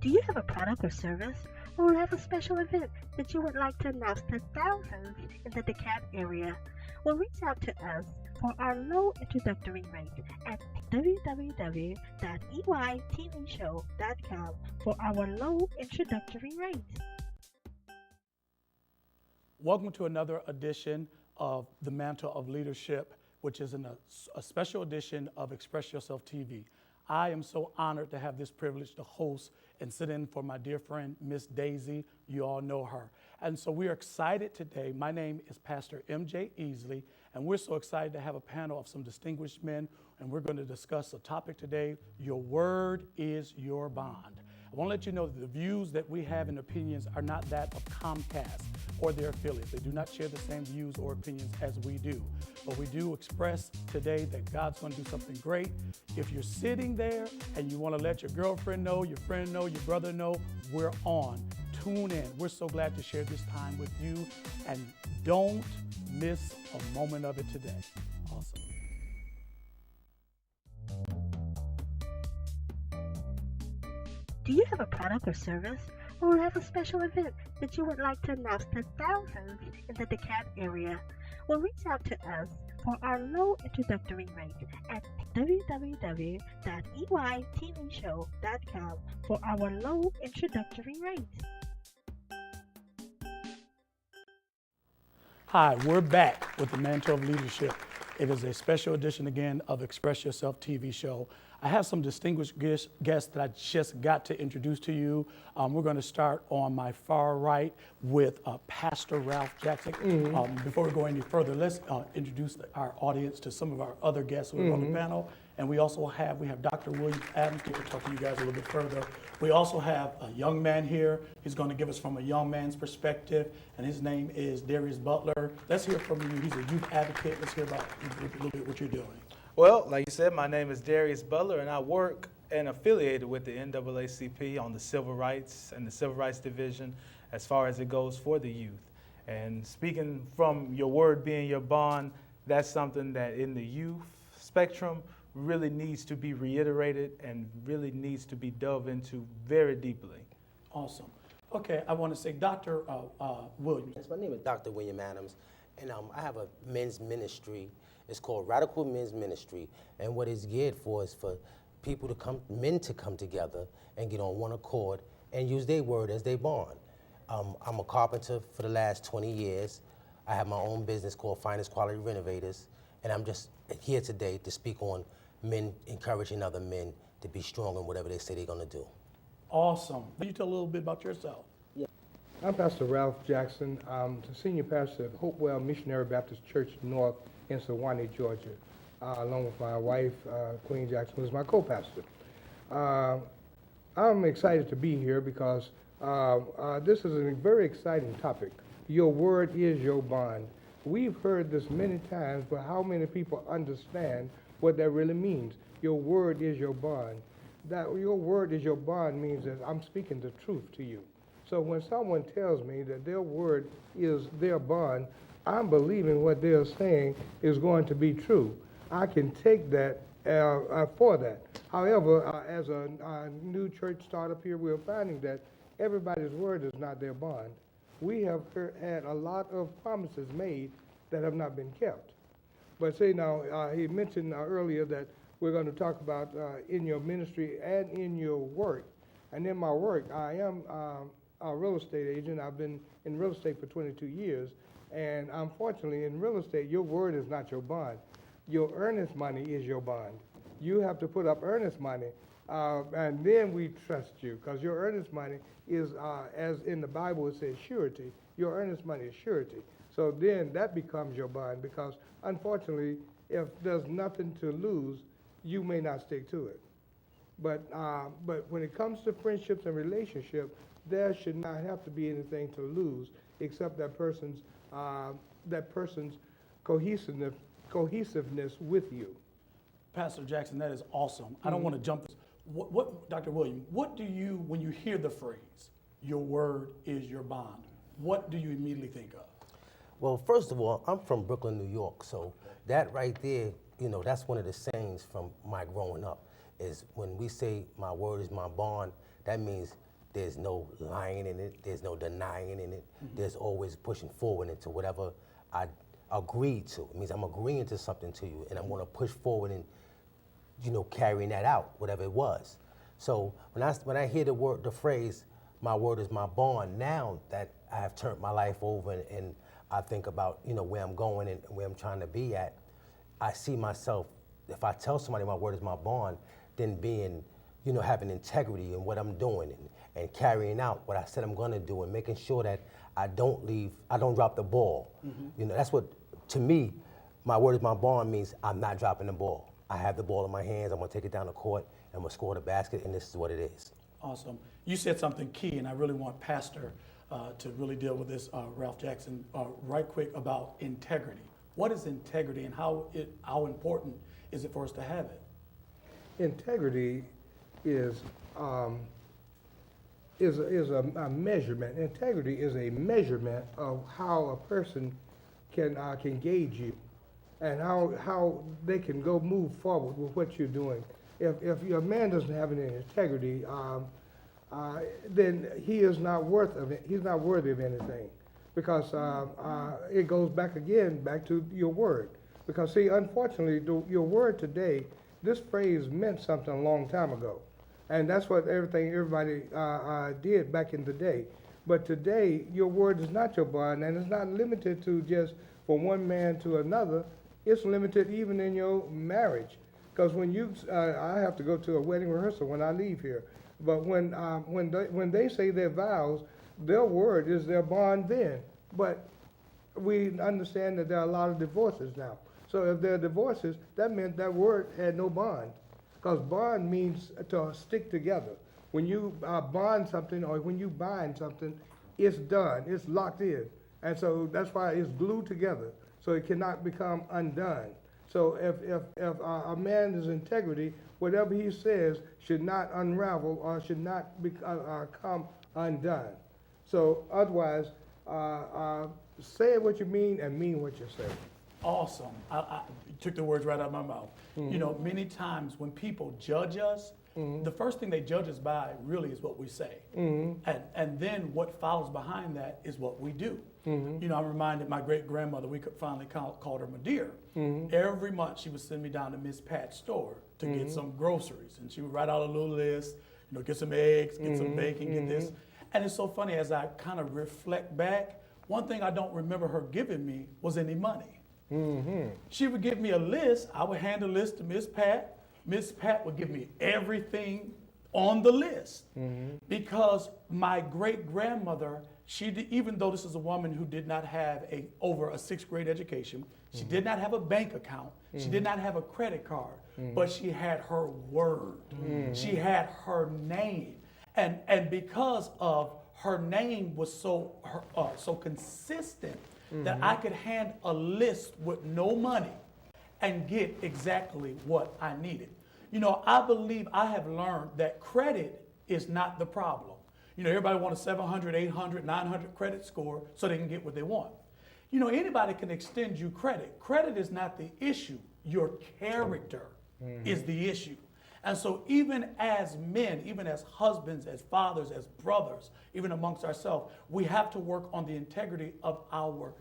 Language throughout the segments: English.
Do you have a product or service, or have a special event that you would like to announce to thousands in the DeKalb area? Well, reach out to us for our low introductory rate at www.eytvshow.com for our low introductory rate. Welcome to another edition of the Mantle of Leadership, which is a special edition of Express Yourself TV. I am so honored to have this privilege to host and sit in for my dear friend, Miss Daisy. You all know her. And so we are excited today. My name is Pastor M.J. Easley, and we're so excited to have a panel of some distinguished men, and we're going to discuss a topic today: your word is your bond. I want to let you know that the views that we have and opinions are not that of Comcast or their affiliates. They do not share the same views or opinions as we do. But we do express today that God's going to do something great. If you're sitting there and you want to let your girlfriend know, your friend know, your brother know, we're on. Tune in. We're so glad to share this time with you, and don't miss a moment of it today. Awesome. Do you have a product or service, or have a special event that you would like to announce to thousands in the DeKalb area? Well, reach out to us for our low introductory rate at www.eytvshow.com for our low introductory rate. Hi, we're back with the Mantel of Leadership. It is a special edition again of Express Yourself TV show. I have some distinguished guests that I just got to introduce to you. We're going to start on my far right with Pastor Ralph Jackson. Before we go any further, let's introduce our audience to some of our other guests who are on the panel. And we also have Dr. William Adams to talk to you guys a little bit further. We also have a young man here. He's going to give us from a young man's perspective, and his name is Darius Butler. Let's hear from you. He's a youth advocate. Let's hear about a little bit what you're doing. Well, like you said, my name is Darius Butler, and I work and affiliated with the NAACP on the Civil Rights and the Civil Rights Division as far as it goes for the youth. And speaking from your word being your bond, that's something that in the youth spectrum really needs to be reiterated and really needs to be delved into very deeply. Awesome. Okay, I want to say Dr. Williams. Yes, my name is Dr. William Adams, and I have a men's ministry. It's called Radical Men's Ministry, and what it's geared for is for men to come together and get on one accord and use their word as their bond. I'm a carpenter for the last 20 years. I have my own business called Finest Quality Renovators, and I'm just here today to speak on men encouraging other men to be strong in whatever they say they're going to do. Awesome. Can you tell a little bit about yourself? I'm Pastor Ralph Jackson. I'm the senior pastor at Hopewell Missionary Baptist Church North in Sewanee, Georgia, along with my wife, Queen Jackson, who's my co-pastor. I'm excited to be here because this is a very exciting topic. Your word is your bond. We've heard this many times, but how many people understand what that really means? Your word is your bond. That your word is your bond means that I'm speaking the truth to you. So when someone tells me that their word is their bond, I'm believing what they're saying is going to be true. I can take that for that. However, as a new church startup here, we're finding that everybody's word is not their bond. We have had a lot of promises made that have not been kept. But see now, he mentioned earlier that we're going to talk about in your ministry and in your work. And in my work, I am a real estate agent. I've been in real estate for 22 years. And unfortunately, in real estate, your word is not your bond. Your earnest money is your bond. You have to put up earnest money, and then we trust you, because your earnest money is, as in the Bible it says, surety. Your earnest money is surety. So then that becomes your bond, because unfortunately, if there's nothing to lose, you may not stick to it. But when it comes to friendships and relationships, there should not have to be anything to lose except that person's cohesiveness with you. Pastor Jackson, that is awesome. I don't want to jump this. What, Dr. William, what do you, when you hear the phrase, your word is your bond, what do you immediately think of? Well, first of all, I'm from Brooklyn, New York, so that right there, that's one of the sayings from my growing up, is when we say my word is my bond, that means There's no lying in it. There's no denying in it. There's always pushing forward into whatever I agreed to. It means I'm agreeing to something to you, and I'm going to push forward and, carrying that out, whatever it was. So when I hear the phrase, "My word is my bond," now that I have turned my life over and I think about, where I'm going and where I'm trying to be at, I see myself, if I tell somebody my word is my bond, then being, having integrity in what I'm doing and carrying out what I said I'm gonna do and making sure that I don't drop the ball. That's what, to me, my word is my bond means I'm not dropping the ball. I have the ball in my hands, I'm gonna take it down the court, and I'm gonna score the basket, and this is what it is. Awesome. You said something key, and I really want Pastor to really deal with this, Ralph Jackson, right quick about integrity. What is integrity, and how important is it for us to have it? Integrity is a measurement. Integrity is a measurement of how a person can gauge you, and how they can go move forward with what you're doing. If your man doesn't have any integrity, then he is not worth of it. He's not worthy of anything, because it goes back to your word. Because see, unfortunately, your word today, this phrase meant something a long time ago, and that's what everybody did back in the day. But today, your word is not your bond, and it's not limited to just from one man to another. It's limited even in your marriage. Because I have to go to a wedding rehearsal when I leave here. But when they say their vows, their word is their bond then. But we understand that there are a lot of divorces now. So if there are divorces, that meant that word had no bond. Because bond means to stick together. When you bond something or when you bind something, it's done, it's locked in. And so that's why it's glued together, so it cannot become undone. So if a man's integrity, whatever he says should not unravel or should not come undone. So otherwise, say what you mean and mean what you say. Awesome. I took the words right out of my mouth. Many times when people judge us, the first thing they judge us by really is what we say. And then what follows behind that is what we do. I'm reminded my great-grandmother, we could finally called her my dear. Every month she would send me down to Miss Pat's store to get some groceries. And she would write out a little list, get some eggs, get some bacon, get this. And it's so funny, as I kind of reflect back, one thing I don't remember her giving me was any money. She would give me a list. I would hand the list to Miss Pat. Miss Pat would give me everything on the list. Because my great-grandmother, even though this is a woman who did not have over a 6th grade education, she did not have a bank account, she did not have a credit card, but she had her word. She had her name. And because of her name was so consistent, that I could hand a list with no money and get exactly what I needed. I believe I have learned that credit is not the problem. Everybody wants a 700, 800, 900 credit score so they can get what they want. Anybody can extend you credit. Credit is not the issue. Your character is the issue. And so even as men, even as husbands, as fathers, as brothers, even amongst ourselves, we have to work on the integrity of our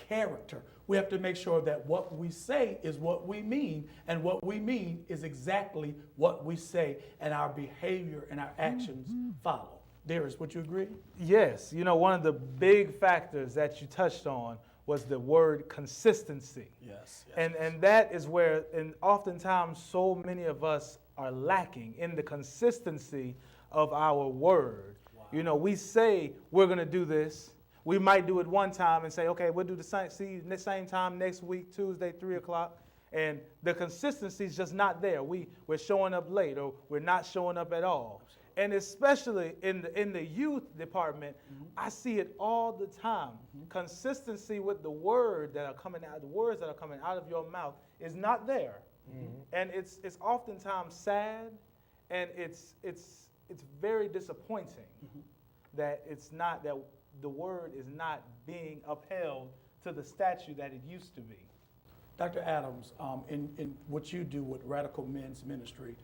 character. We have to make sure that what we say is what we mean, and what we mean is exactly what we say, and our behavior and our actions follow. Darius, would you agree? Yes. One of the big factors that you touched on was the word consistency. Yes. And that is where, and oftentimes so many of us are lacking in the consistency of our word. Wow. We say we're going to do this. We might do it one time and say, okay, we'll do the same time next week, Tuesday, 3 o'clock. And the consistency is just not there. We're showing up late, or we're not showing up at all. And especially in the youth department, I see it all the time. Consistency with the words that are coming out of your mouth is not there. And it's oftentimes sad, and it's very disappointing that the word is not being upheld to the statue that it used to be. Dr. Adams, in what you do with Radical Men's Ministry,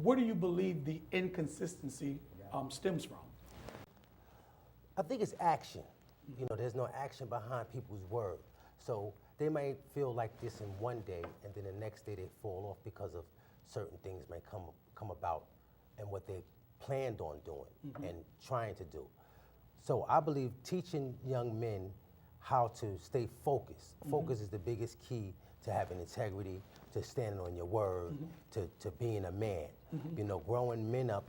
where do you believe the inconsistency stems from? I think it's action. You know, there's no action behind people's word. So they may feel like this in one day, and then the next day they fall off because of certain things may come about and what they planned on doing and trying to do. So I believe teaching young men how to stay focused. Focus is the biggest key to having integrity, to standing on your word, to being a man. You know, growing men up,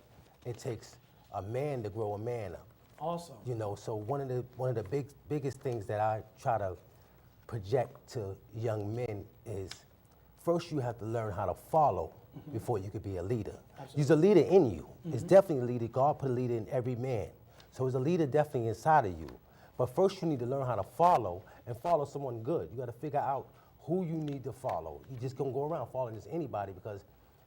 it takes a man to grow a man up. Awesome. You know, so one of the biggest things that I try to project to young men is first you have to learn how to follow before you could be a leader. There's a leader in you. It's definitely a leader. God put a leader in every man. So there's a leader definitely inside of you. But first you need to learn how to follow and follow someone good. You got to figure out who you need to follow. You just don't go around following just anybody because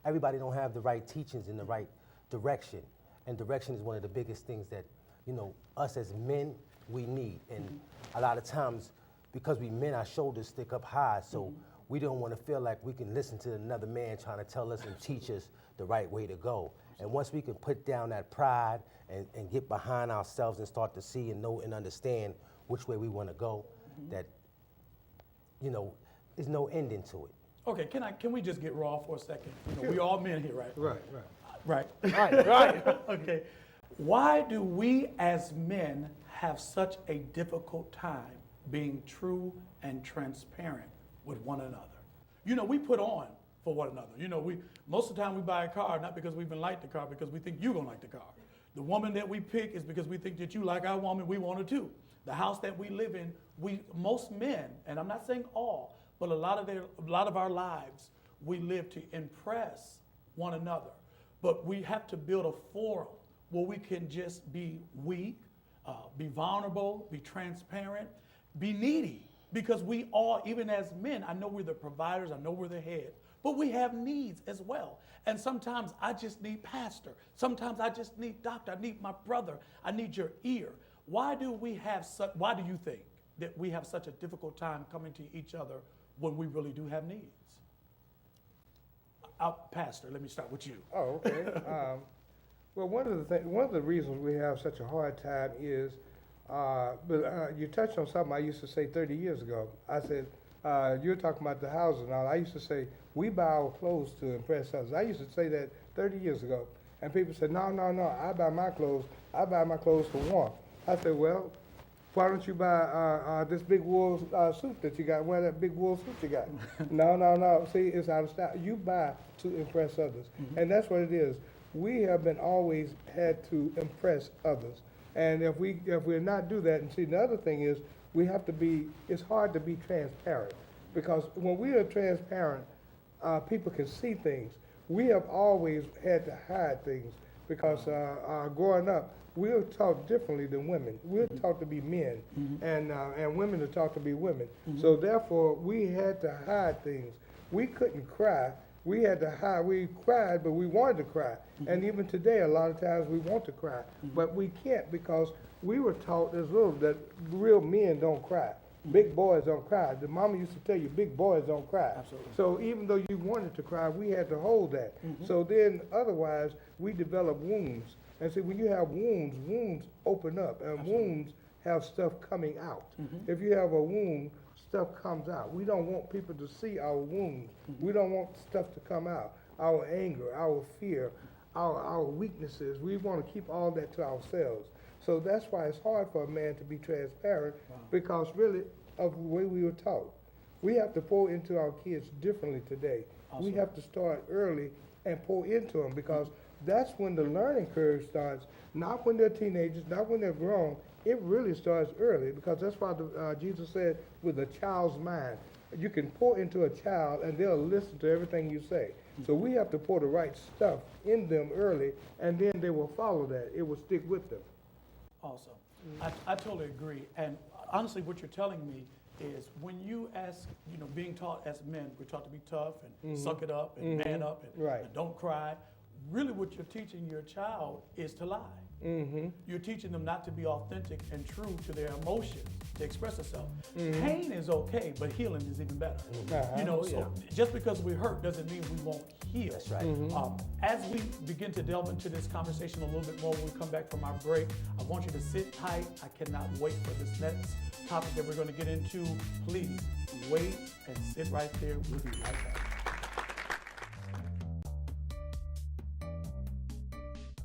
everybody don't have the right teachings in the right direction. And direction is one of the biggest things that, you know, us as men, we need. And a lot of times, because we men, our shoulders stick up high, so we don't want to feel like we can listen to another man trying to tell us and teach us the right way to go. And once we can put down that pride and get behind ourselves and start to see and know and understand which way we want to go, that, you know, there's no ending to it. Okay, can we just get raw for a second? You know, we all men here, right? Right. Right. Right. Okay. Why do we as men have such a difficult time being true and transparent with one another? You know, we put on for one another. You know, most of the time we buy a car, not because we even like the car, because we think you're gonna like the car. The woman that we pick is because we think that you like our woman, we want her too. The house that we live in, most men, and I'm not saying all, but a lot of our lives, we live to impress one another. But we have to build a forum where we can just be weak, be vulnerable, be transparent, be needy. Because we all, even as men, I know we're the providers, I know we're the head, but we have needs as well. And sometimes I just need pastor. Sometimes I just need doctor. I need my brother. I need your ear. Why do you think that we have such a difficult time coming to each other when we really do have needs? Pastor, let me start with you. Oh, okay. Well, one of the reasons we have such a hard time is, you touched on something I used to say 30 years ago. I said, you're talking about the house and all. I used to say, we buy our clothes to impress others. I used to say that 30 years ago. And people said, no, I buy my clothes for warmth. I said, well, why don't you buy this big wool suit that you got? Wear that big wool suit you got. No. See, it's out of style. You buy to impress others. And that's what it is. We have been always had to impress others. And if we're not do that, and see, the other thing is, it's hard to be transparent. Because when we are transparent, people can see things. We have always had to hide things because growing up, we were taught differently than women. We were taught to be men, and women are taught to be women. So therefore, we had to hide things. We couldn't cry. We had to hide. We cried, but we wanted to cry. And even today, a lot of times we want to cry, but we can't because we were taught as little that real men don't cry. Big boys don't cry. The mama used to tell you, big boys don't cry. Absolutely. So even though you wanted to cry, we had to hold that. So then otherwise, we develop wounds. And see, when you have wounds, wounds open up, and wounds have stuff coming out. If you have a wound, stuff comes out. We don't want people to see our wounds. We don't want stuff to come out. Our anger, our fear, our weaknesses. We want to keep all that to ourselves. So that's why it's hard for a man to be transparent because really of the way we were taught. We have to pour into our kids differently today. We have to start early and pour into them because that's when the learning curve starts, not when they're teenagers, not when they're grown. It really starts early because that's why Jesus said with a child's mind, you can pour into a child and they'll listen to everything you say. So we have to pour the right stuff in them early and then they will follow that. It will stick with them. Awesome. I totally agree. And honestly, what you're telling me is when you ask, being taught as men, we're taught to be tough and suck it up and man up and don't cry. Really what you're teaching your child is to lie. You're teaching them not to be authentic and true to their emotions, to express themselves. Pain is okay, but healing is even better. So just because we're hurt doesn't mean we won't heal. That's right. As we begin to delve into this conversation a little bit more when we come back from our break, I want you to sit tight. I cannot wait for this next topic that we're going to get into. Please wait and sit right there. We'll be right back.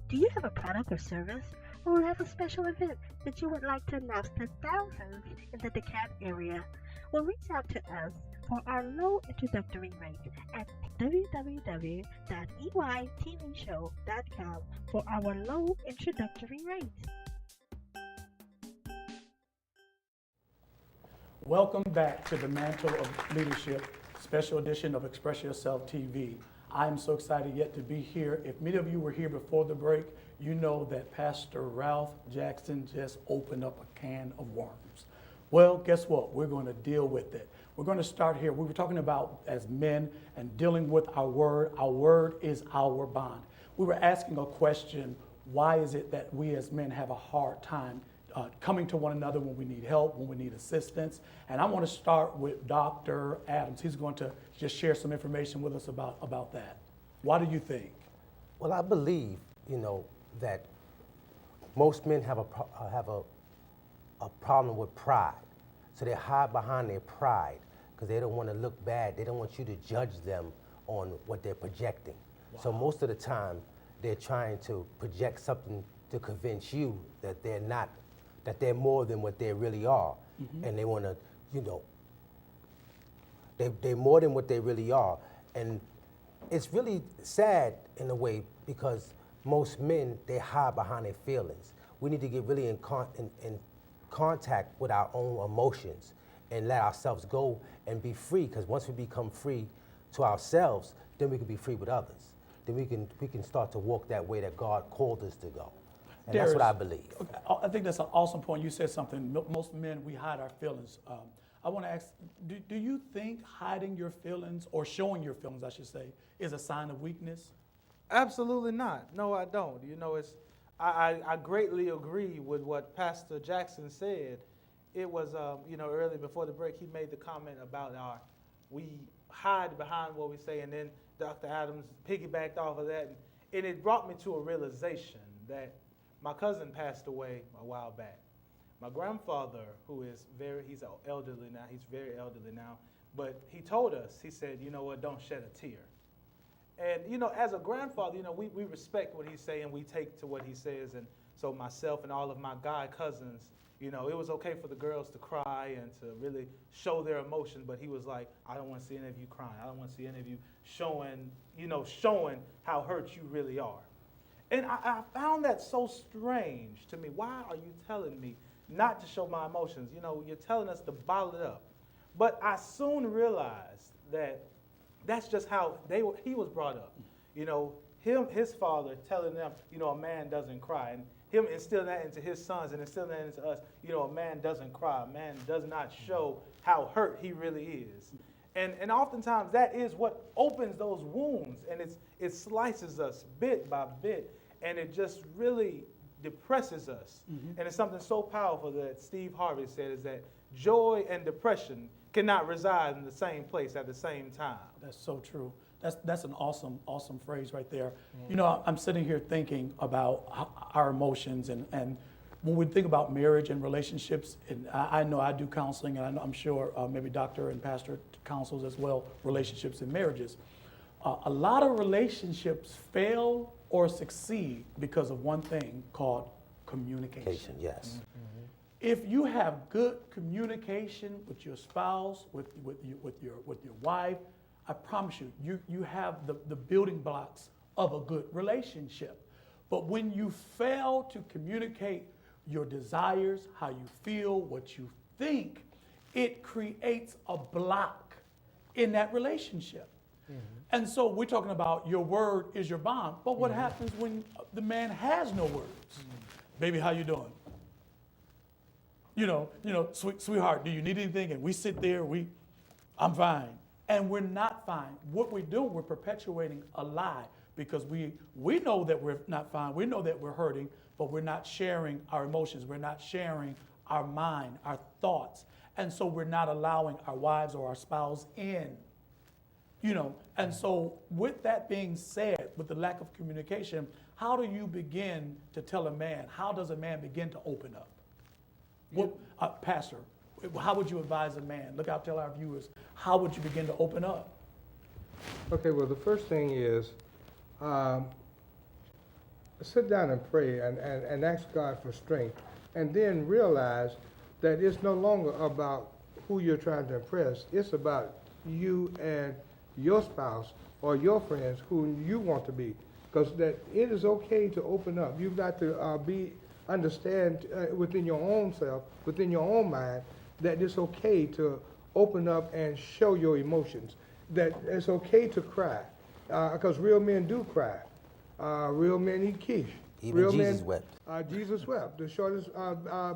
Do you have a product or service, or have a special event that you would like to announce to thousands in the DeKalb area? Well, reach out to us for our low introductory rate at www.eytvshow.com for our low introductory rate. Welcome back to the Mantle of Leadership, special edition of Express Yourself TV. I am so excited yet to be here. If many of you were here before the break, you know that Pastor Ralph Jackson just opened up a can of worms. Well, guess what? We're going to deal with it. We're going to start here. We were talking about as men and dealing with our word. Our word is our bond. We were asking a question, why is it that we as men have a hard time coming to one another when we need help, when we need assistance? And I want to start with Dr. Adams. He's going to just share some information with us about that. Why do you think? Well, I believe, that most men have a problem with pride. So they hide behind their pride because they don't want to look bad. They don't want you to judge them on what they're projecting. Wow. So most of the time, they're trying to project something to convince you that they're not, that they're more than what they really are. Mm-hmm. And they want to, they're more than what they really are. And it's really sad in a way because most men, they hide behind their feelings. We need to get really in contact with our own emotions and let ourselves go and be free, because once we become free to ourselves, then we can be free with others. Then we can start to walk that way that God called us to go. And that's what I believe. I think that's an awesome point. You said something. Most men, we hide our feelings. I want to ask, do you think hiding your feelings, or showing your feelings, I should say, is a sign of weakness? Absolutely not. No, I don't. I greatly agree with what Pastor Jackson said. It was, early before the break, he made the comment about we hide behind what we say, and then Dr. Adams piggybacked off of that. And it brought me to a realization that my cousin passed away a while back. My grandfather, he's elderly now, he's very elderly now, but he told us, he said, you know what, don't shed a tear. And, as a grandfather, we respect what he's saying, we take to what he says. And so myself and all of my guy cousins, it was okay for the girls to cry and to really show their emotion, but he was like, I don't want to see any of you crying. I don't want to see any of you showing how hurt you really are. And I found that so strange to me. Why are you telling me not to show my emotions? You're telling us to bottle it up. But I soon realized that that's just how he was brought up. His father telling them, a man doesn't cry. And him instilling that into his sons and instilling that into us, a man doesn't cry. A man does not show how hurt he really is. And oftentimes that is what opens those wounds, and it slices us bit by bit, and it just really depresses us. Mm-hmm. And it's something so powerful that Steve Harvey said, is that joy and depression cannot reside in the same place at the same time. That's so true. That's an awesome phrase right there. Mm-hmm. I'm sitting here thinking about our emotions, and when we think about marriage and relationships, and I know I do counseling, and I'm sure maybe Dr. and Pastor counsels as well, relationships and marriages. A lot of relationships fail or succeed because of one thing called communication. Yes. Mm-hmm. If you have good communication with your spouse, with your wife, I promise you have the building blocks of a good relationship. But when you fail to communicate your desires, how you feel, what you think, it creates a block in that relationship. Mm-hmm. And so we're talking about your word is your bond. But what happens when the man has no words? Mm-hmm. Baby, how you doing? Sweetheart, do you need anything? And we sit there, I'm fine. And we're not fine. What we do, we're perpetuating a lie, because we know that we're not fine. We know that we're hurting, but we're not sharing our emotions. We're not sharing our mind, our thoughts. And so we're not allowing our wives or our spouse in. You know, and so with that being said, with the lack of communication, how do you begin to tell a man? How does a man begin to open up? What, Pastor, how would you advise a man? Look out, tell our viewers, how would you begin to open up? Okay, well, the first thing is sit down and pray and ask God for strength, and then realize that it's no longer about who you're trying to impress. It's about you and your spouse or your friends who you want to be, because that it is okay to open up. You've got to understand within your own self, within your own mind, that it's okay to open up and show your emotions. That it's okay to cry, because real men do cry. Real men eat quiche. Even Real Jesus men, wept. Jesus wept, the shortest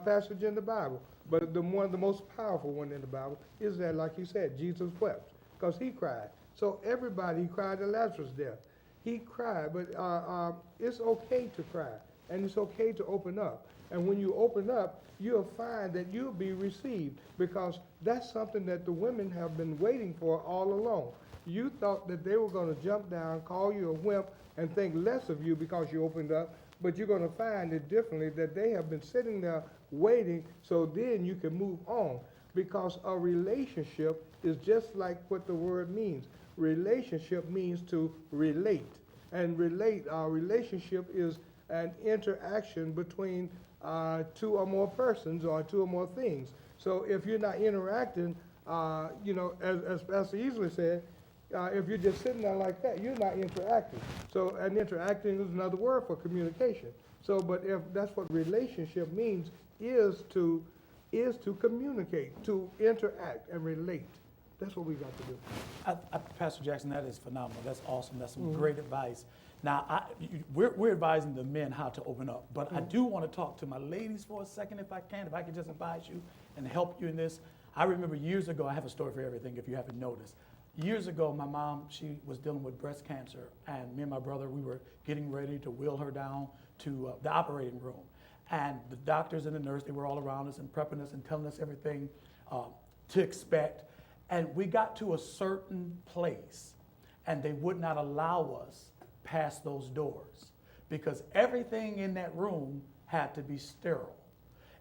passage in the Bible. But the most powerful one in the Bible is that, like you said, Jesus wept, because he cried. So everybody cried at Lazarus' death. He cried, but it's okay to cry, and it's okay to open up. And when you open up, you'll find that you'll be received, because that's something that the women have been waiting for all along. You thought that they were going to jump down, call you a wimp, and think less of you because you opened up, but you're going to find it differently, that they have been sitting there waiting so then you can move on, because a relationship is just like what the word means. Relationship means to relate, and relationship is an interaction between two or more persons or two or more things. So if you're not interacting, as Pastor Easley said, if you're just sitting there like that, you're not interacting. So, and interacting is another word for communication. So, but if that's what relationship means, is to communicate, to interact and relate. That's what we got to do. Pastor Jackson, that is phenomenal. That's awesome. That's some great advice. Now, we're advising the men how to open up, but I do want to talk to my ladies for a second, if I can. If I could just advise you and help you in this. I remember years ago, I have a story for everything if you haven't noticed. Years ago, my mom, she was dealing with breast cancer, and me and my brother, we were getting ready to wheel her down to the operating room. And the doctors and the nurse, they were all around us and prepping us and telling us everything to expect. And we got to a certain place, and they would not allow us past those doors, because everything in that room had to be sterile.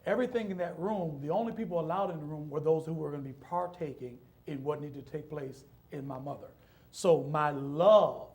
Everything in that room, the only people allowed in the room were those who were going to be partaking in what needed to take place in my mother. So my love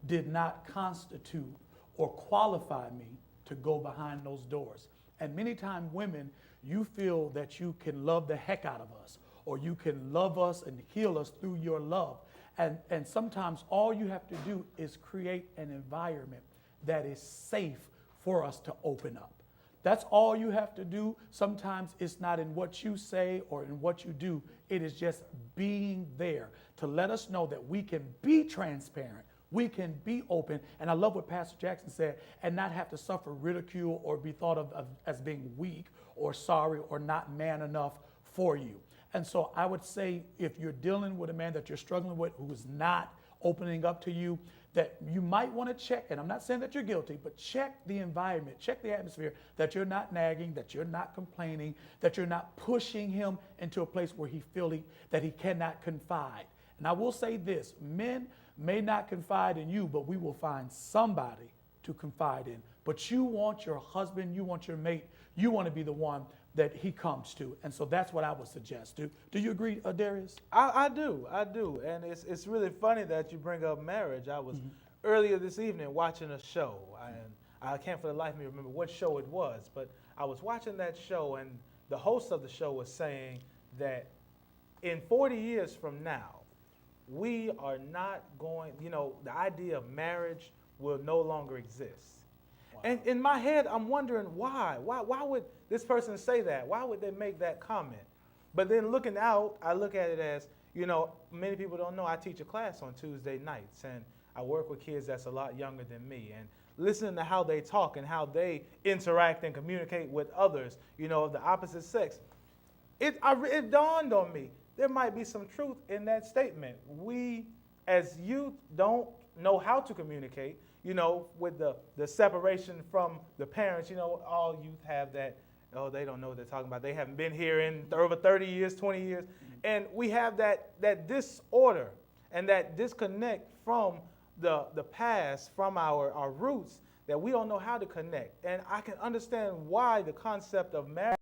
did not constitute or qualify me to go behind those doors. And many times women, you feel that you can love the heck out of us, or you can love us and heal us through your love. And sometimes all you have to do is create an environment that is safe for us to open up. That's all you have to do. Sometimes it's not in what you say or in what you do. It is just being there to let us know that we can be transparent. We can be open. And I love what Pastor Jackson said, and not have to suffer ridicule or be thought of as being weak or sorry or not man enough for you. And so I would say, if you're dealing with a man that you're struggling with who is not opening up to you, that you might want to check, and I'm not saying that you're guilty, but check the environment, check the atmosphere, that you're not nagging, that you're not complaining, that you're not pushing him into a place where he feels that he cannot confide. And I will say this, men may not confide in you, but we will find somebody to confide in. But you want your husband, you want your mate, you want to be the one that he comes to. And so that's what I would suggest. Do you agree, Darius? I do. And it's really funny that you bring up marriage. I was earlier this evening watching a show, and I can't for the life of me remember what show it was, but I was watching that show, and the host of the show was saying that in 40 years from now, we are not going, the idea of marriage will no longer exist. Wow. And in my head, I'm wondering why? Why would this person say that? Why would they make that comment? But then looking out, I look at it as, many people don't know I teach a class on Tuesday nights, and I work with kids that's a lot younger than me. And listening to how they talk and how they interact and communicate with others, of the opposite sex, it dawned on me, there might be some truth in that statement. We, as youth, don't know how to communicate, with the separation from the parents. All youth have that, they don't know what they're talking about. They haven't been here in over 30 years, 20 years. And we have that disorder. and that disconnect from the past, from our roots, that we don't know how to connect. And I can understand why the concept of marriage